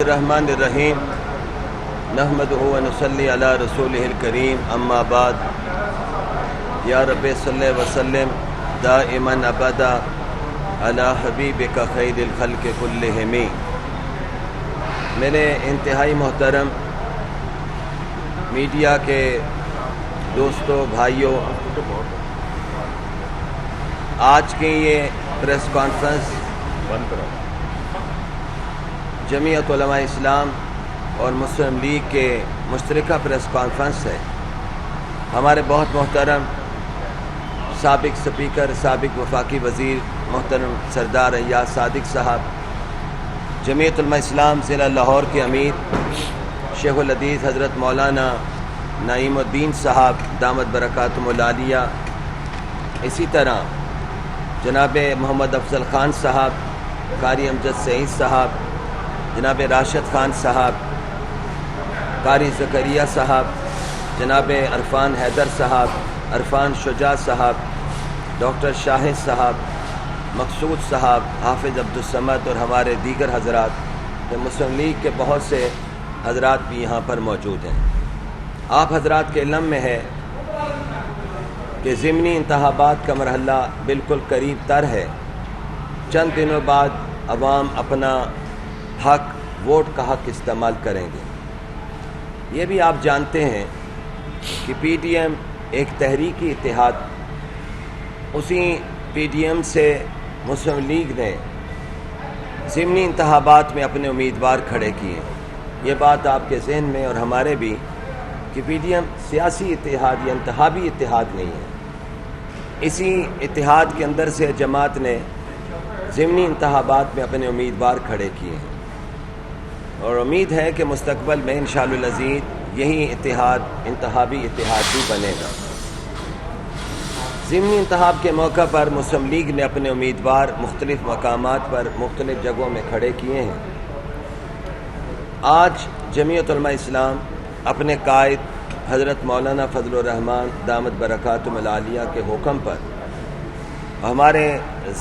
الرحمن الرحیم نحمدہ و نصلی علی رسولہ الکریم اما بعد یا رب صلی وسلم دائما ابدا علی حبیبک خیر الخلق کلہم۔ میرے انتہائی محترم میڈیا کے دوستوں بھائیوں، آج کی یہ پریس کانفرنس جمعیت علماء اسلام اور مسلم لیگ کے مشترکہ پریس کانفرنس ہے۔ ہمارے بہت محترم سابق سپیکر، سابق وفاقی وزیر محترم سردار ایاز صادق صاحب، جمعیت علماء اسلام ضلع لاہور کے امیر شیخ الحدیث حضرت مولانا نعیم الدین صاحب دامت برکاتہم العالیہ، اسی طرح جناب محمد افضل خان صاحب، قاری امجد سعید صاحب، جناب راشد خان صاحب، قاری زکریا صاحب، جناب عرفان حیدر صاحب، عرفان شجاع صاحب، ڈاکٹر شاہد صاحب، مقصود صاحب، حافظ عبدالصمد اور ہمارے دیگر حضرات، مسلم لیگ کے بہت سے حضرات بھی یہاں پر موجود ہیں۔ آپ حضرات کے علم میں ہے کہ ضمنی انتخابات کا مرحلہ بالکل قریب تر ہے۔ چند دنوں بعد عوام اپنا حق، ووٹ کا حق استعمال کریں گے۔ یہ بھی آپ جانتے ہیں کہ پی ٹی ایم ایک تحریکی اتحاد، اسی پی ٹی ایم سے مسلم لیگ نے ضمنی انتخابات میں اپنے امیدوار کھڑے کیے۔ یہ بات آپ کے ذہن میں اور ہمارے بھی کہ پی ٹی ایم سیاسی اتحاد یا انتخابی اتحاد نہیں ہے۔ اسی اتحاد کے اندر سے جماعت نے ضمنی انتخابات میں اپنے امیدوار کھڑے کیے ہیں، اور امید ہے کہ مستقبل میں انشاءاللہ العزیز یہی اتحاد انتخابی اتحاد بھی بنے گا۔ ضمنی انتخاب کے موقع پر مسلم لیگ نے اپنے امیدوار مختلف مقامات پر مختلف جگہوں میں کھڑے کیے ہیں۔ آج جمعیت علماء اسلام اپنے قائد حضرت مولانا فضل الرحمان دامت برکاتہم العالیہ کے حکم پر ہمارے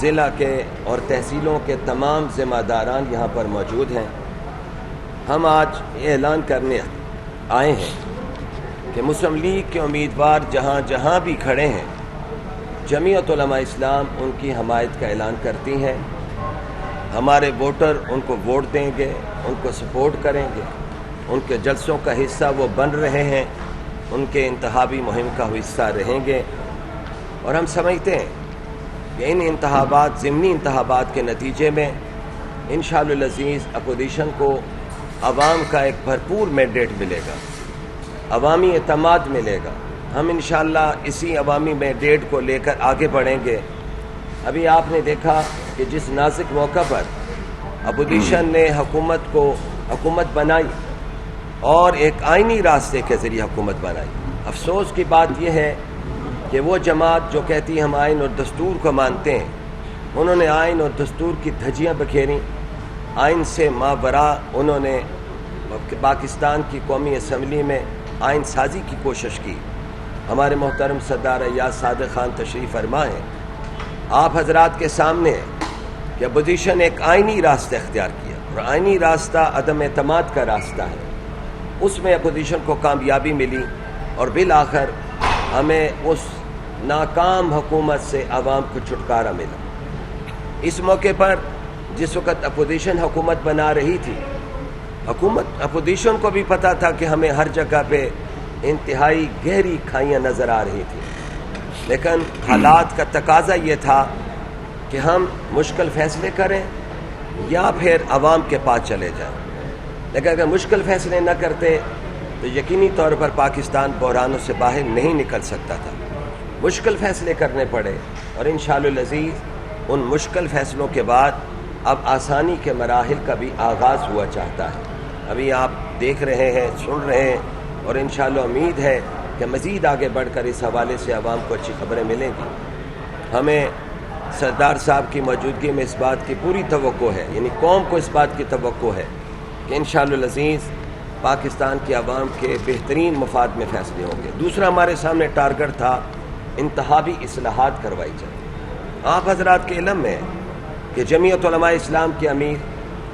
ضلع کے اور تحصیلوں کے تمام ذمہ داران یہاں پر موجود ہیں۔ ہم آج یہ اعلان کرنے آئے ہیں کہ مسلم لیگ کے امیدوار جہاں جہاں بھی کھڑے ہیں، جمعیت علماء اسلام ان کی حمایت کا اعلان کرتی ہے۔ ہمارے ووٹر ان کو ووٹ دیں گے، ان کو سپورٹ کریں گے، ان کے جلسوں کا حصہ وہ بن رہے ہیں، ان کے انتخابی مہم کا حصہ رہیں گے، اور ہم سمجھتے ہیں کہ ان انتخابات، ضمنی انتخابات کے نتیجے میں انشاءاللہ العزیز اپوزیشن کو عوام کا ایک بھرپور مینڈیٹ ملے گا، عوامی اعتماد ملے گا۔ ہم انشاءاللہ اسی عوامی مینڈیٹ کو لے کر آگے بڑھیں گے۔ ابھی آپ نے دیکھا کہ جس نازک موقع پر اپوزیشن نے حکومت بنائی اور ایک آئینی راستے کے ذریعے حکومت بنائی، افسوس کی بات یہ ہے کہ وہ جماعت جو کہتی ہم آئین اور دستور کو مانتے ہیں، انہوں نے آئین اور دستور کی دھجیاں بکھیریں، آئین سے ماورا انہوں نے پاکستان کی قومی اسمبلی میں آئین سازی کی کوشش کی۔ ہمارے محترم سردار ایاز صادق خان تشریف فرما ہیں، آپ حضرات کے سامنے ہے کہ اپوزیشن ایک آئینی راستہ اختیار کیا، اور آئینی راستہ عدم اعتماد کا راستہ ہے۔ اس میں اپوزیشن کو کامیابی ملی، اور بالآخر ہمیں اس ناکام حکومت سے عوام کو چھٹکارا ملا۔ اس موقع پر جس وقت اپوزیشن حکومت بنا رہی تھی، اپوزیشن کو بھی پتہ تھا کہ ہمیں ہر جگہ پہ انتہائی گہری کھائیاں نظر آ رہی تھی، لیکن حالات کا تقاضا یہ تھا کہ ہم مشکل فیصلے کریں یا پھر عوام کے پاس چلے جائیں۔ لیکن اگر مشکل فیصلے نہ کرتے تو یقینی طور پر پاکستان بحرانوں سے باہر نہیں نکل سکتا تھا۔ مشکل فیصلے کرنے پڑے، اور انشاءاللہ العزیز ان مشکل فیصلوں کے بعد اب آسانی کے مراحل کا بھی آغاز ہوا چاہتا ہے۔ ابھی آپ دیکھ رہے ہیں، سن رہے ہیں، اور انشاءاللہ امید ہے کہ مزید آگے بڑھ کر اس حوالے سے عوام کو اچھی خبریں ملیں گی۔ ہمیں سردار صاحب کی موجودگی میں اس بات کی پوری توقع ہے، یعنی قوم کو اس بات کی توقع ہے کہ انشاءاللہ العزیز پاکستان کی عوام کے بہترین مفاد میں فیصلے ہوں گے۔ دوسرا ہمارے سامنے ٹارگٹ تھا انتخابی اصلاحات کروائی جائے۔ آپ حضرات کے علم میں ہے کہ جمعیت علماء اسلام کے امیر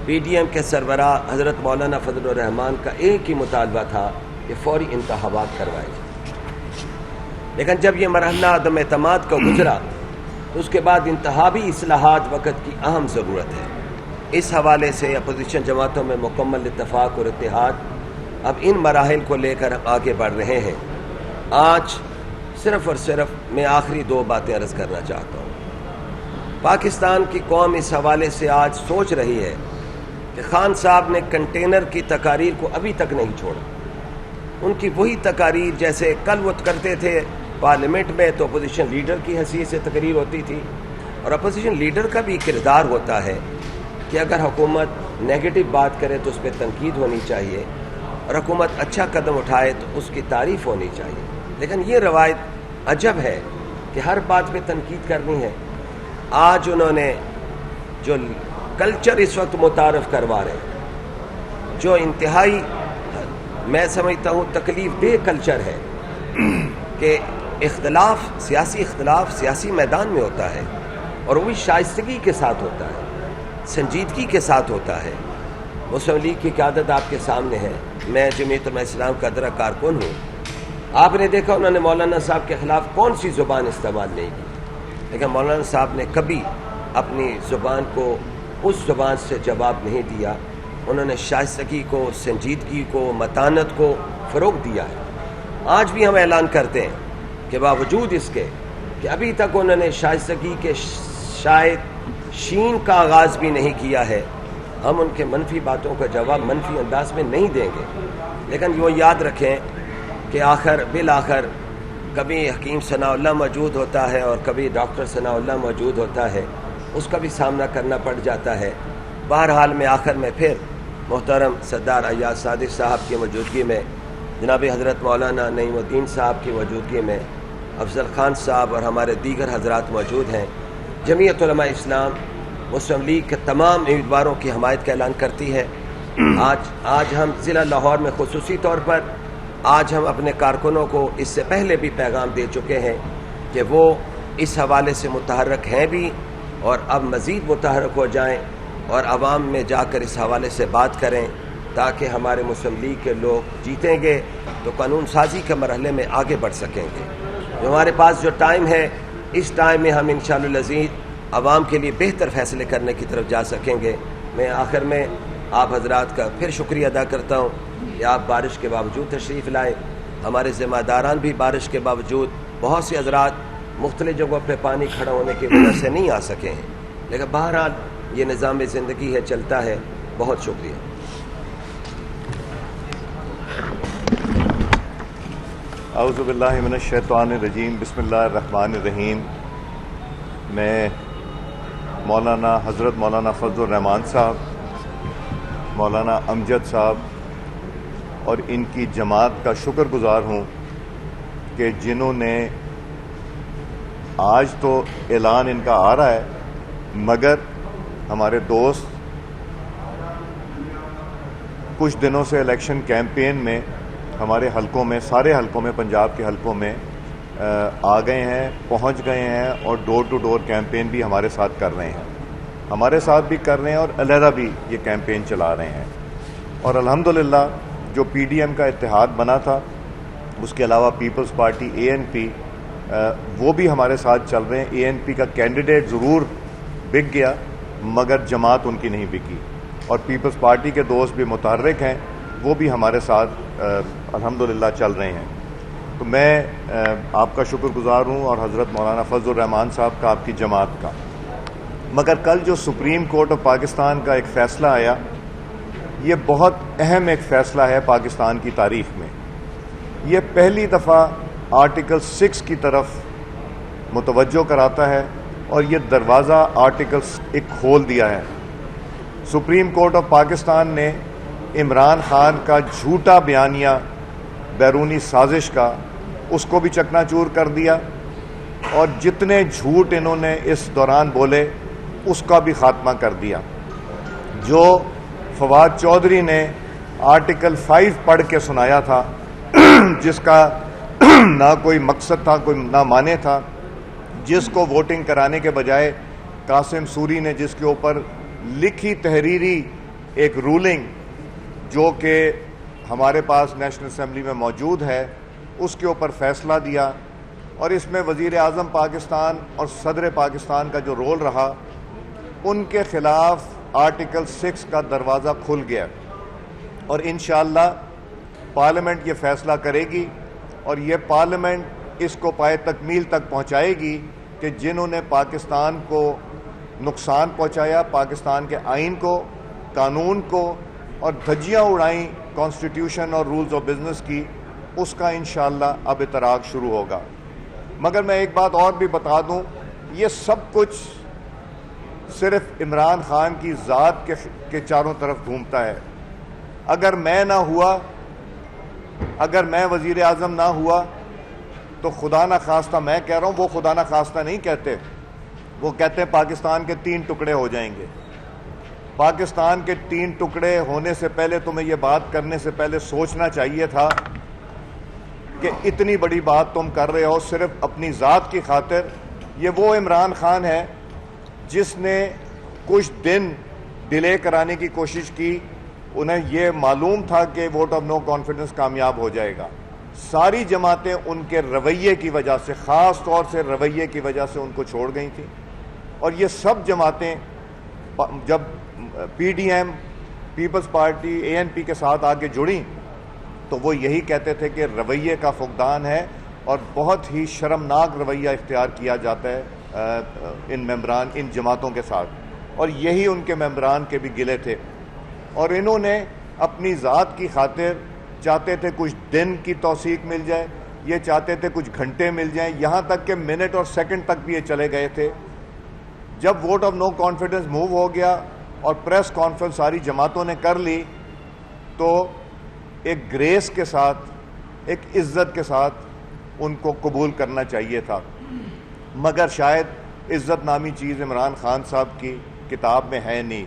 PDM کے سربراہ حضرت مولانا فضل الرحمان کا ایک ہی مطالبہ تھا کہ فوری انتخابات کروائے جائیں، لیکن جب یہ مرحلہ عدم اعتماد کا گزرا تو اس کے بعد انتخابی اصلاحات وقت کی اہم ضرورت ہے۔ اس حوالے سے اپوزیشن جماعتوں میں مکمل اتفاق اور اتحاد اب ان مراحل کو لے کر آگے بڑھ رہے ہیں۔ آج صرف اور صرف میں آخری 2 باتیں عرض کرنا چاہتا ہوں۔ پاکستان کی قوم اس حوالے سے آج سوچ رہی ہے کہ خان صاحب نے کنٹینر کی تقاریر کو ابھی تک نہیں چھوڑا۔ ان کی وہی تقاریر جیسے کل وہ کرتے تھے پارلیمنٹ میں تو اپوزیشن لیڈر کی حیثیت سے تقریر ہوتی تھی، اور اپوزیشن لیڈر کا بھی کردار ہوتا ہے کہ اگر حکومت نیگیٹو بات کرے تو اس پہ تنقید ہونی چاہیے، اور حکومت اچھا قدم اٹھائے تو اس کی تعریف ہونی چاہیے۔ لیکن یہ روایت عجب ہے کہ ہر بات پہ تنقید کرنی ہے۔ آج انہوں نے جو کلچر اس وقت متعارف کروا رہے ہیں، جو انتہائی میں سمجھتا ہوں تکلیف دہ کلچر ہے کہ اختلاف سیاسی میدان میں ہوتا ہے، اور وہ بھی شائستگی کے ساتھ ہوتا ہے، سنجیدگی کے ساتھ ہوتا ہے۔ مسلم لیگ کی قیادت آپ کے سامنے ہے، میں جمعیت علماء اسلام کا ادرا کارکن ہوں۔ آپ نے دیکھا انہوں نے مولانا صاحب کے خلاف کون سی زبان استعمال نہیں کی، لیکن مولانا صاحب نے کبھی اپنی زبان کو اس زبان سے جواب نہیں دیا۔ انہوں نے شائستگی کو، سنجیدگی کو، متانت کو فروغ دیا ہے۔ آج بھی ہم اعلان کرتے ہیں کہ باوجود اس کے کہ ابھی تک انہوں نے شائستگی کے شاید شین کا آغاز بھی نہیں کیا ہے، ہم ان کے منفی باتوں کا جواب منفی انداز میں نہیں دیں گے، لیکن وہ یاد رکھیں کہ بالآخر کبھی حکیم ثناء اللہ موجود ہوتا ہے اور کبھی ڈاکٹر ثناء اللہ موجود ہوتا ہے، اس کا بھی سامنا کرنا پڑ جاتا ہے۔ بہرحال میں آخر میں پھر محترم سردار ایاز صادق صاحب کی موجودگی میں، جناب حضرت مولانا نعیم الدین صاحب کی موجودگی میں، افضل خان صاحب اور ہمارے دیگر حضرات موجود ہیں، جمعیت علماء اسلام مسلم لیگ کے تمام امیدواروں کی حمایت کا اعلان کرتی ہے۔ آج ہم ضلع لاہور میں خصوصی طور پر آج ہم اپنے کارکنوں کو اس سے پہلے بھی پیغام دے چکے ہیں کہ وہ اس حوالے سے متحرک ہیں بھی، اور اب مزید متحرک ہو جائیں اور عوام میں جا کر اس حوالے سے بات کریں، تاکہ ہمارے مسلم لیگ کے لوگ جیتیں گے تو قانون سازی کے مرحلے میں آگے بڑھ سکیں گے۔ جو ہمارے پاس جو ٹائم ہے، اس ٹائم میں ہم انشاءاللہ العزیز عوام کے لیے بہتر فیصلے کرنے کی طرف جا سکیں گے۔ میں آخر میں آپ حضرات کا پھر شکریہ ادا کرتا ہوں کہ آپ بارش کے باوجود تشریف لائے۔ ہمارے ذمہ داران بھی بارش کے باوجود، بہت سے حضرات مختلف جگہوں پہ پانی کھڑا ہونے کی وجہ سے نہیں آ سکے ہیں، لیکن بہرحال یہ نظام زندگی ہے، چلتا ہے۔ بہت شکریہ۔ اعوذ باللہ من الشیطان الرجیم، بسم اللہ الرحمن الرحیم۔ میں مولانا حضرت مولانا فضل الرحمان صاحب، مولانا امجد صاحب اور ان کی جماعت کا شکر گزار ہوں کہ جنہوں نے آج تو اعلان ان کا آ رہا ہے، مگر ہمارے دوست کچھ دنوں سے الیکشن کیمپین میں ہمارے حلقوں میں، سارے حلقوں میں، پنجاب کے حلقوں میں آ گئے ہیں، پہنچ گئے ہیں، اور ڈور ٹو ڈور کیمپین بھی ہمارے ساتھ کر رہے ہیں، ہمارے ساتھ بھی کر رہے ہیں، اور علیحدہ بھی یہ کیمپین چلا رہے ہیں۔ اور الحمدللہ جو PDM کا اتحاد بنا تھا، اس کے علاوہ پیپلز پارٹی ANP، وہ بھی ہمارے ساتھ چل رہے ہیں۔ ANP کا کینڈیڈیٹ ضرور بک گیا، مگر جماعت ان کی نہیں بکی، اور پیپلز پارٹی کے دوست بھی متحرک ہیں، وہ بھی ہمارے ساتھ الحمدللہ چل رہے ہیں۔ تو میں آپ کا شکر گزار ہوں، اور حضرت مولانا فضل الرحمان صاحب کا، آپ کی جماعت کا۔ مگر کل جو سپریم کورٹ آف پاکستان کا ایک فیصلہ آیا، یہ بہت اہم ایک فیصلہ ہے پاکستان کی تاریخ میں۔ یہ پہلی دفعہ آرٹیکل 6 کی طرف متوجہ کراتا ہے، اور یہ دروازہ آرٹیکل 1 کھول دیا ہے۔ سپریم کورٹ آف پاکستان نے عمران خان کا جھوٹا بیانیہ بیرونی سازش کا، اس کو بھی چکنا چور کر دیا، اور جتنے جھوٹ انہوں نے اس دوران بولے اس کا بھی خاتمہ کر دیا۔ جو فواد چودھری نے آرٹیکل 5 پڑھ کے سنایا تھا، جس کا نہ کوئی مقصد تھا، کوئی نہ معنی تھا، جس کو ووٹنگ کرانے کے بجائے قاسم سوری نے جس کے اوپر لکھی تحریری ایک رولنگ جو کہ ہمارے پاس نیشنل اسمبلی میں موجود ہے اس کے اوپر فیصلہ دیا، اور اس میں وزیر اعظم پاکستان اور صدر پاکستان کا جو رول رہا، ان کے خلاف آرٹیکل 6 کا دروازہ کھل گیا، اور انشاءاللہ پارلیمنٹ یہ فیصلہ کرے گی، اور یہ پارلیمنٹ اس کو پائے تکمیل تک پہنچائے گی کہ جنہوں نے پاکستان کو نقصان پہنچایا، پاکستان کے آئین کو، قانون کو، اور دھجیاں اڑائیں کانسٹیٹیوشن اور رولز آف بزنس کی، اس کا انشاءاللہ اب اطراق شروع ہوگا۔ مگر میں ایک بات اور بھی بتا دوں، یہ سب کچھ صرف عمران خان کی ذات کے چاروں طرف گھومتا ہے۔ اگر میں نہ ہوا، اگر میں وزیر اعظم نہ ہوا تو خدا نہ خواستہ، میں کہہ رہا ہوں، وہ خدا نہ خواستہ نہیں کہتے، وہ کہتے ہیں پاکستان کے 3 ٹکڑے ہو جائیں گے۔ پاکستان کے 3 ٹکڑے ہونے سے پہلے تمہیں یہ بات کرنے سے پہلے سوچنا چاہیے تھا کہ اتنی بڑی بات تم کر رہے ہو صرف اپنی ذات کی خاطر۔ یہ وہ عمران خان ہے جس نے کچھ دن ڈیلے کرانے کی کوشش کی، انہیں یہ معلوم تھا کہ ووٹ آف نو کانفیڈنس کامیاب ہو جائے گا۔ ساری جماعتیں ان کے رویے کی وجہ سے، خاص طور سے رویے کی وجہ سے ان کو چھوڑ گئی تھیں، اور یہ سب جماعتیں جب P D M, Peoples Party, A N P کے ساتھ آگے جڑیں تو وہ یہی کہتے تھے کہ رویے کا فقدان ہے، اور بہت ہی شرمناک رویہ اختیار کیا جاتا ہے ان ممبران، ان جماعتوں کے ساتھ، اور یہی ان کے ممبران کے بھی گلے تھے، اور انہوں نے اپنی ذات کی خاطر چاہتے تھے کچھ دن کی توثیق مل جائے، یہ چاہتے تھے کچھ گھنٹے مل جائیں، یہاں تک کہ منٹ اور سیکنڈ تک بھی یہ چلے گئے تھے۔ جب vote of no confidence move ہو گیا اور پریس کانفرنس ساری جماعتوں نے کر لی تو ایک گریس کے ساتھ، ایک عزت کے ساتھ ان کو قبول کرنا چاہیے تھا، مگر شاید عزت نامی چیز عمران خان صاحب کی کتاب میں ہے نہیں۔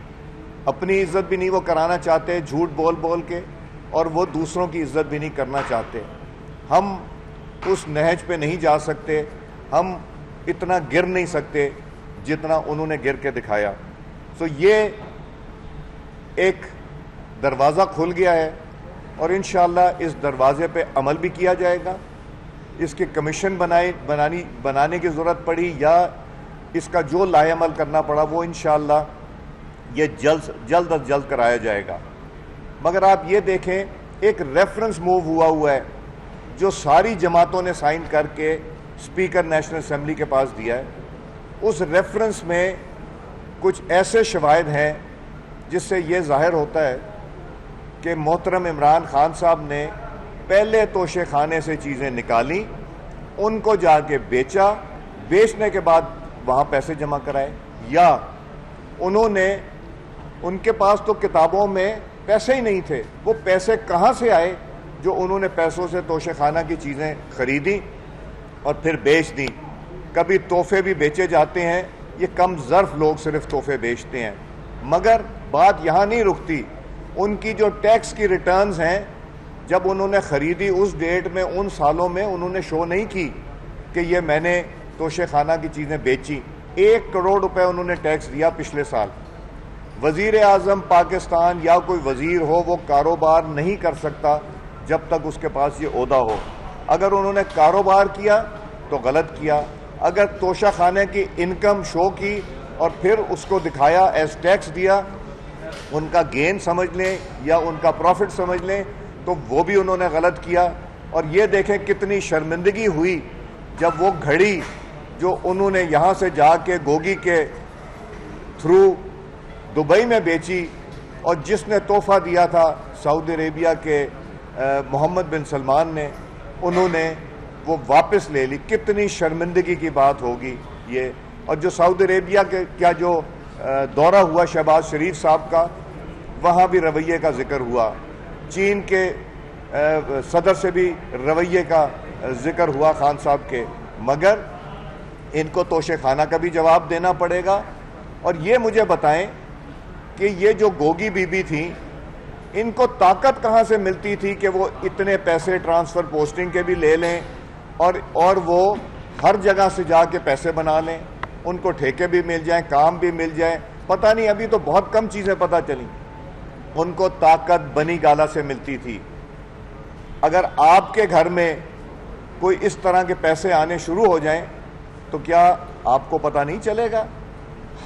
اپنی عزت بھی نہیں وہ کرانا چاہتے جھوٹ بول بول کے، اور وہ دوسروں کی عزت بھی نہیں کرنا چاہتے۔ ہم اس نہج پہ نہیں جا سکتے، ہم اتنا گر نہیں سکتے جتنا انہوں نے گر کے دکھایا۔ سو یہ ایک دروازہ کھل گیا ہے، اور انشاءاللہ اس دروازے پہ عمل بھی کیا جائے گا۔ اس کی کمیشن بنانے کی ضرورت پڑی یا اس کا جو لائحہ عمل کرنا پڑا وہ انشاءاللہ یہ جلد از جلد کرایا جائے گا۔ مگر آپ یہ دیکھیں، ایک ریفرنس موو ہوا ہے جو ساری جماعتوں نے سائن کر کے اسپیکر نیشنل اسمبلی کے پاس دیا ہے۔ اس ریفرنس میں کچھ ایسے شواہد ہیں جس سے یہ ظاہر ہوتا ہے کہ محترم عمران خان صاحب نے پہلے توشے خانے سے چیزیں نکالیں، ان کو جا کے بیچا، بیچنے کے بعد وہاں پیسے جمع کرائے، یا انہوں نے، ان کے پاس تو کتابوں میں پیسے ہی نہیں تھے، وہ پیسے کہاں سے آئے جو انہوں نے پیسوں سے توشے خانہ کی چیزیں خریدیں اور پھر بیچ دیں۔ کبھی تحفے بھی بیچے جاتے ہیں، یہ کم ظرف لوگ صرف تحفے بیچتے ہیں، مگر بات یہاں نہیں رکتی۔ ان کی جو ٹیکس کی ریٹرنز ہیں، جب انہوں نے خریدی اس ڈیٹ میں، ان سالوں میں انہوں نے شو نہیں کی کہ یہ میں نے توشے خانہ کی چیزیں بیچی۔ 1 کروڑ روپے انہوں نے ٹیکس دیا پچھلے سال۔ وزیر اعظم پاکستان یا کوئی وزیر ہو وہ کاروبار نہیں کر سکتا جب تک اس کے پاس یہ عہدہ ہو۔ اگر انہوں نے کاروبار کیا تو غلط کیا، اگر توشہ خانے کی انکم شو کی اور پھر اس کو دکھایا ایز ٹیکس دیا، ان کا گین سمجھ لیں یا ان کا پروفٹ سمجھ لیں، تو وہ بھی انہوں نے غلط کیا۔ اور یہ دیکھیں کتنی شرمندگی ہوئی جب وہ گھڑی جو انہوں نے یہاں سے جا کے گوگی کے تھرو دبئی میں بیچی، اور جس نے تحفہ دیا تھا سعودی عربیہ کے محمد بن سلمان نے، انہوں نے وہ واپس لے لی۔ کتنی شرمندگی کی بات ہوگی یہ۔ اور جو سعودی عربیہ کے کیا جو دورہ ہوا شہباز شریف صاحب کا، وہاں بھی رویے کا ذکر ہوا، چین کے صدر سے بھی رویے کا ذکر ہوا خان صاحب کے، مگر ان کو توشے خانہ کا بھی جواب دینا پڑے گا۔ اور یہ مجھے بتائیں کہ یہ جو گوگی بی بی تھیں، ان کو طاقت کہاں سے ملتی تھی کہ وہ اتنے پیسے ٹرانسفر پوسٹنگ کے بھی لے لیں اور وہ ہر جگہ سے جا کے پیسے بنا لیں، ان کو ٹھیکے بھی مل جائیں، کام بھی مل جائیں۔ پتہ نہیں، ابھی تو بہت کم چیزیں پتہ چلیں۔ ان کو طاقت بنی گالا سے ملتی تھی. اگر آپ کے گھر میں کوئی اس طرح کے پیسے آنے شروع ہو جائیں تو کیا آپ کو پتہ نہیں چلے گا؟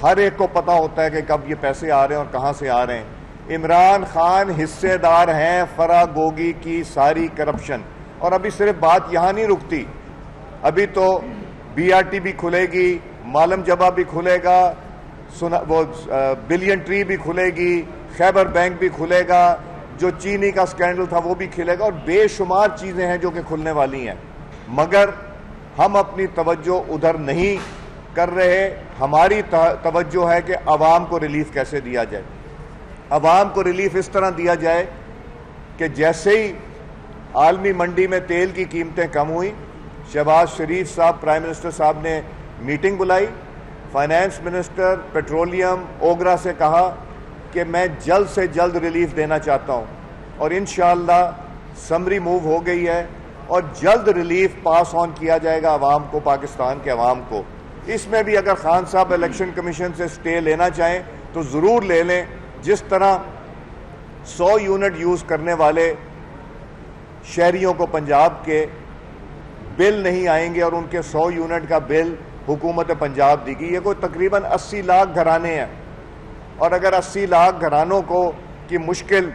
ہر ایک کو پتہ ہوتا ہے کہ کب یہ پیسے آ رہے ہیں اور کہاں سے آ رہے ہیں. عمران خان حصے دار ہیں فراگوگی کی ساری کرپشن. اور ابھی صرف بات یہاں نہیں رکتی, ابھی تو بی آر ٹی بھی کھلے گی, مالم جبہ بھی کھلے گا, وہ بلین ٹری بھی کھلے گی, خیبر بینک بھی کھلے گا, جو چینی کا سکینڈل تھا وہ بھی کھلے گا, اور بے شمار چیزیں ہیں جو کہ کھلنے والی ہیں. مگر ہم اپنی توجہ ادھر نہیں کر رہے. ہماری توجہ ہے کہ عوام کو ریلیف کیسے دیا جائے. عوام کو ریلیف اس طرح دیا جائے کہ جیسے ہی عالمی منڈی میں تیل کی قیمتیں کم ہوئیں, شہباز شریف صاحب پرائم منسٹر صاحب نے میٹنگ بلائی, فائنانس منسٹر پیٹرولیم اوگرا سے کہا کہ میں جلد سے جلد ریلیف دینا چاہتا ہوں, اور انشاءاللہ سمری موو ہو گئی ہے اور جلد ریلیف پاس آن کیا جائے گا عوام کو, پاکستان کے عوام کو. اس میں بھی اگر خان صاحب الیکشن کمیشن سے سٹے لینا چاہیں تو ضرور لے لیں. جس طرح 100 یونٹ یوز کرنے والے شہریوں کو پنجاب کے بل نہیں آئیں گے اور ان کے 100 یونٹ کا بل حکومت پنجاب دی گئی. یہ کوئی تقریباً 80 لاکھ گھرانے ہیں, اور اگر 80 لاکھ گھرانوں کو کی مشکل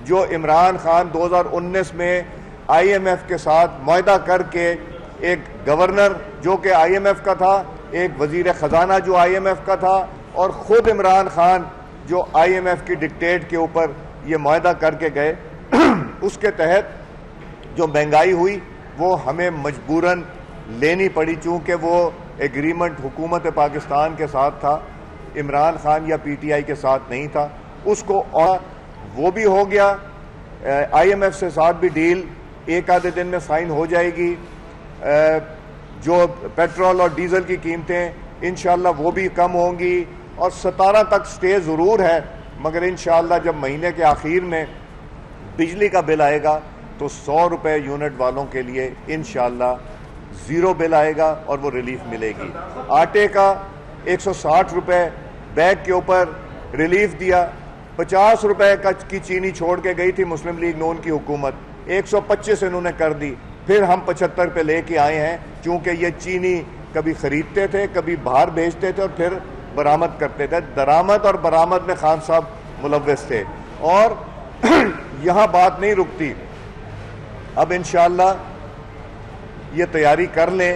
جو عمران خان 2019 میں آئی ایم ایف کے ساتھ معاہدہ کر کے, ایک گورنر جو کہ آئی ایم ایف کا تھا, ایک وزیر خزانہ جو آئی ایم ایف کا تھا, اور خود عمران خان جو آئی ایم ایف کی ڈکٹیٹ کے اوپر یہ معاہدہ کر کے گئے, اس کے تحت جو مہنگائی ہوئی وہ ہمیں مجبوراً لینی پڑی, چونکہ وہ ایگریمنٹ حکومت پاکستان کے ساتھ تھا, عمران خان یا پی ٹی آئی کے ساتھ نہیں تھا. اس کو وہ بھی ہو گیا, آئی ایم ایف سے ساتھ بھی ڈیل ایک آدھے دن میں سائن ہو جائے گی. جو پیٹرول اور ڈیزل کی قیمتیں انشاءاللہ وہ بھی کم ہوں گی, اور 17 تک سٹے ضرور ہے, مگر انشاءاللہ جب مہینے کے آخر میں بجلی کا بل آئے گا تو 100 روپے یونٹ والوں کے لیے انشاءاللہ زیرو بل آئے گا اور وہ ریلیف ملے گی. آٹے کا 160 روپے بیگ کے اوپر ریلیف دیا. 50 روپے کی چینی چھوڑ کے گئی تھی مسلم لیگ نون کی حکومت, 125 انہوں نے کر دی. پھر ہم 75 پہ لے کے آئے ہیں, چونکہ یہ چینی کبھی خریدتے تھے, کبھی باہر بھیجتے تھے اور پھر برآمد کرتے تھے. درآمد اور برآمد میں خان صاحب ملوث تھے. اور یہاں بات نہیں رکتی, اب انشاءاللہ یہ تیاری کر لیں,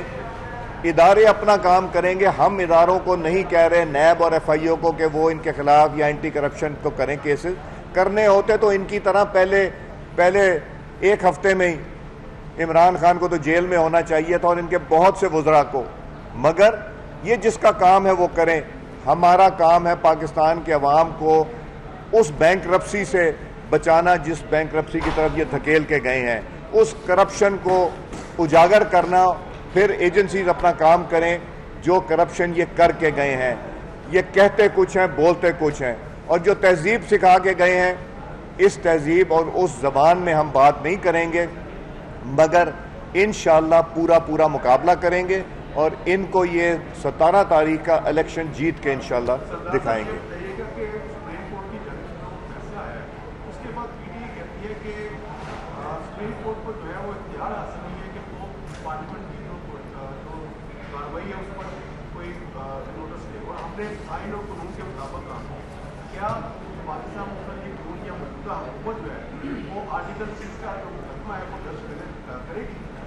ادارے اپنا کام کریں گے. ہم اداروں کو نہیں کہہ رہے, نیب اور ایف آئی او کو, کہ وہ ان کے خلاف یا اینٹی کرپشن کو کریں کیسز. کرنے ہوتے تو ان کی طرح پہلے ایک ہفتے میں ہی عمران خان کو تو جیل میں ہونا چاہیے تھا, اور ان کے بہت سے وزراء کو. مگر یہ جس کا کام ہے وہ کریں. ہمارا کام ہے پاکستان کے عوام کو اس بینکرپسی سے بچانا جس بینکرپسی کی طرف یہ دھکیل کے گئے ہیں, اس کرپشن کو اجاگر کرنا. پھر ایجنسیز اپنا کام کریں جو کرپشن یہ کر کے گئے ہیں. یہ کہتے کچھ ہیں, بولتے کچھ ہیں, اور جو تہذیب سکھا کے گئے ہیں, اس تہذیب اور اس زبان میں ہم بات نہیں کریں گے, مگر انشاءاللہ پورا مقابلہ کریں گے, اور ان کو یہ 17 تاریخ کا الیکشن جیت کے انشاءاللہ دکھائیں گے.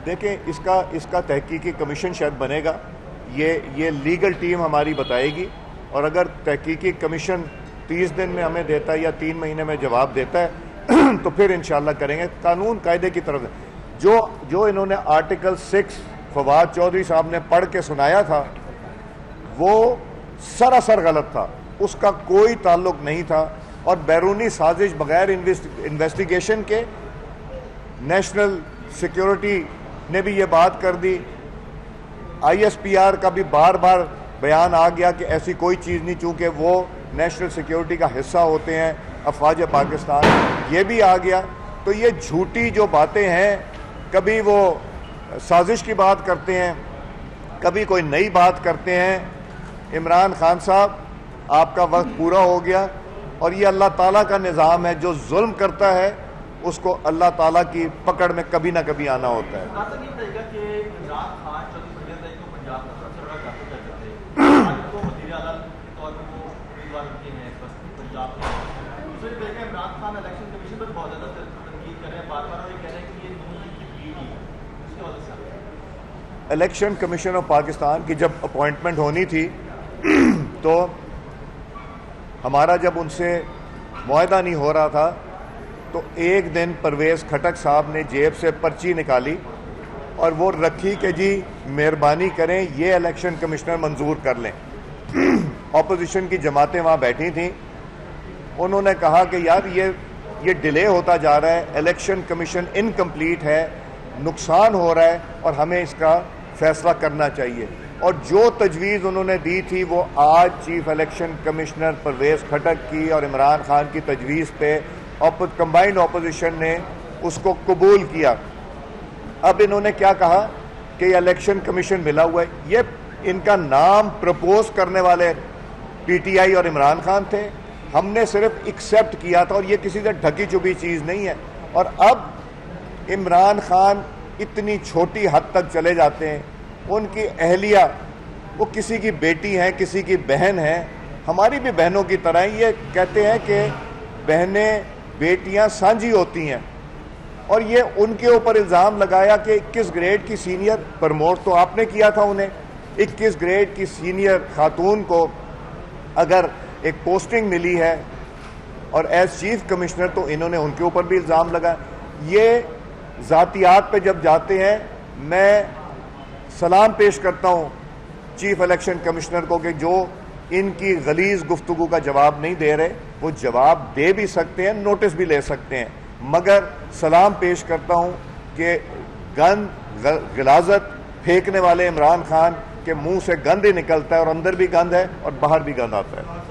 دیکھیں, اس کا تحقیقی کمیشن شاید بنے گا. یہ لیگل ٹیم ہماری بتائے گی, اور اگر تحقیقی کمیشن 30 دن میں ہمیں دیتا ہے یا 3 مہینے میں جواب دیتا ہے تو پھر انشاءاللہ کریں گے. قانون قاعدے کی طرف جو انہوں نے آرٹیکل 6 فواد چودھری صاحب نے پڑھ کے سنایا تھا وہ سراسر غلط تھا, اس کا کوئی تعلق نہیں تھا, اور بیرونی سازش بغیر انویسٹیگیشن کے نیشنل سیکیورٹی نے بھی یہ بات کر دی. آئی ایس پی آر کا بھی بار بیان آ گیا کہ ایسی کوئی چیز نہیں, چونکہ وہ نیشنل سیکیورٹی کا حصہ ہوتے ہیں افواج پاکستان, یہ بھی آ گیا. تو یہ جھوٹی جو باتیں ہیں, کبھی وہ سازش کی بات کرتے ہیں, کبھی کوئی نئی بات کرتے ہیں. عمران خان صاحب, آپ کا وقت پورا ہو گیا, اور یہ اللہ تعالیٰ کا نظام ہے. جو ظلم کرتا ہے اس کو اللہ تعالیٰ کی پکڑ میں کبھی نہ کبھی آنا ہوتا ہے. الیکشن کمیشن آف پاکستان کی جب اپوائنٹمنٹ ہونی تھی تو ہمارا جب ان سے معاہدہ نہیں ہو رہا تھا تو ایک دن پرویز کھٹک صاحب نے جیب سے پرچی نکالی اور وہ رکھی کہ جی مہربانی کریں یہ الیکشن کمشنر منظور کر لیں. اپوزیشن کی جماعتیں وہاں بیٹھی تھیں. انہوں نے کہا کہ یار یہ ڈیلے ہوتا جا رہا ہے, الیکشن کمیشن انکمپلیٹ ہے, نقصان ہو رہا ہے اور ہمیں اس کا فیصلہ کرنا چاہیے. اور جو تجویز انہوں نے دی تھی وہ آج chief election commissioner Parvez Khattak کی اور عمران خان کی تجویز پہ کمبائنڈ اپوزیشن نے اس کو قبول کیا. اب انہوں نے کیا کہا کہ یہ الیکشن کمیشن ملا ہوا ہے. یہ ان کا نام پرپوز کرنے والے پی ٹی آئی اور عمران خان تھے. ہم نے صرف ایکسیپٹ کیا تھا اور یہ کسی سے ڈھکی چھپی چیز نہیں ہے. اور اب عمران خان اتنی چھوٹی حد تک چلے جاتے ہیں. ان کی اہلیہ وہ کسی کی بیٹی ہیں, کسی کی بہن ہیں, ہماری بھی بہنوں کی طرح ہیں. یہ کہتے ہیں کہ بہنیں بیٹیاں سانجھی ہوتی ہیں اور یہ ان کے اوپر الزام لگایا کہ 21 گریڈ کی سینئر پرموٹ تو آپ نے کیا تھا انہیں. 21 گریڈ کی سینئر خاتون کو اگر ایک پوسٹنگ ملی ہے اور ایز چیف کمشنر تو انہوں نے ان کے اوپر بھی الزام لگایا. یہ ذاتیات پہ جب جاتے ہیں میں سلام پیش کرتا ہوں چیف الیکشن کمشنر کو کہ جو ان کی غلیظ گفتگو کا جواب نہیں دے رہے. وہ جواب دے بھی سکتے ہیں, نوٹس بھی لے سکتے ہیں, مگر سلام پیش کرتا ہوں کہ گند غلاظت پھینکنے والے عمران خان کے منہ سے گند ہی نکلتا ہے اور اندر بھی گند ہے اور باہر بھی گند آتا ہے.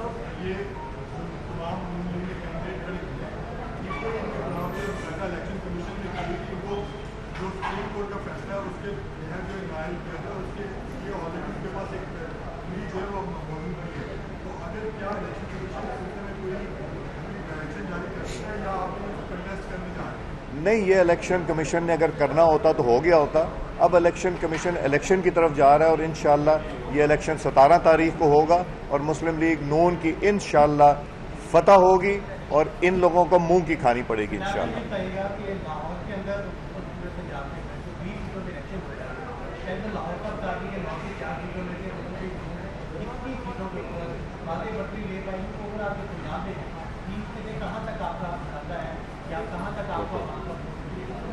نہیں, یہ الیکشن کمیشن نے اگر کرنا ہوتا تو ہو گیا ہوتا. اب الیکشن کمیشن الیکشن کی طرف جا رہا ہے اور انشاءاللہ یہ الیکشن 17 تاریخ کو ہوگا اور مسلم لیگ نون کی انشاءاللہ فتح ہوگی اور ان لوگوں کو منہ کی کھانی پڑے گی انشاءاللہ.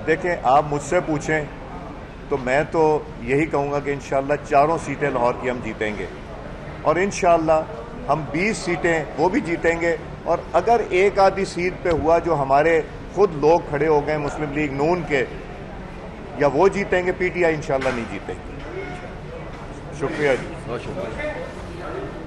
دیکھیں, آپ مجھ سے پوچھیں تو میں تو یہی کہوں گا کہ انشاءاللہ 4 سیٹیں لاہور کی ہم جیتیں گے اور انشاءاللہ ہم 20 سیٹیں وہ بھی جیتیں گے. اور اگر ایک آدھی سیٹ پہ ہوا جو ہمارے خود لوگ کھڑے ہو گئے مسلم لیگ نون کے, یا وہ جیتیں گے, پی ٹی آئی انشاءاللہ نہیں جیتے گی. شکریہ جی. بہت شکریہ.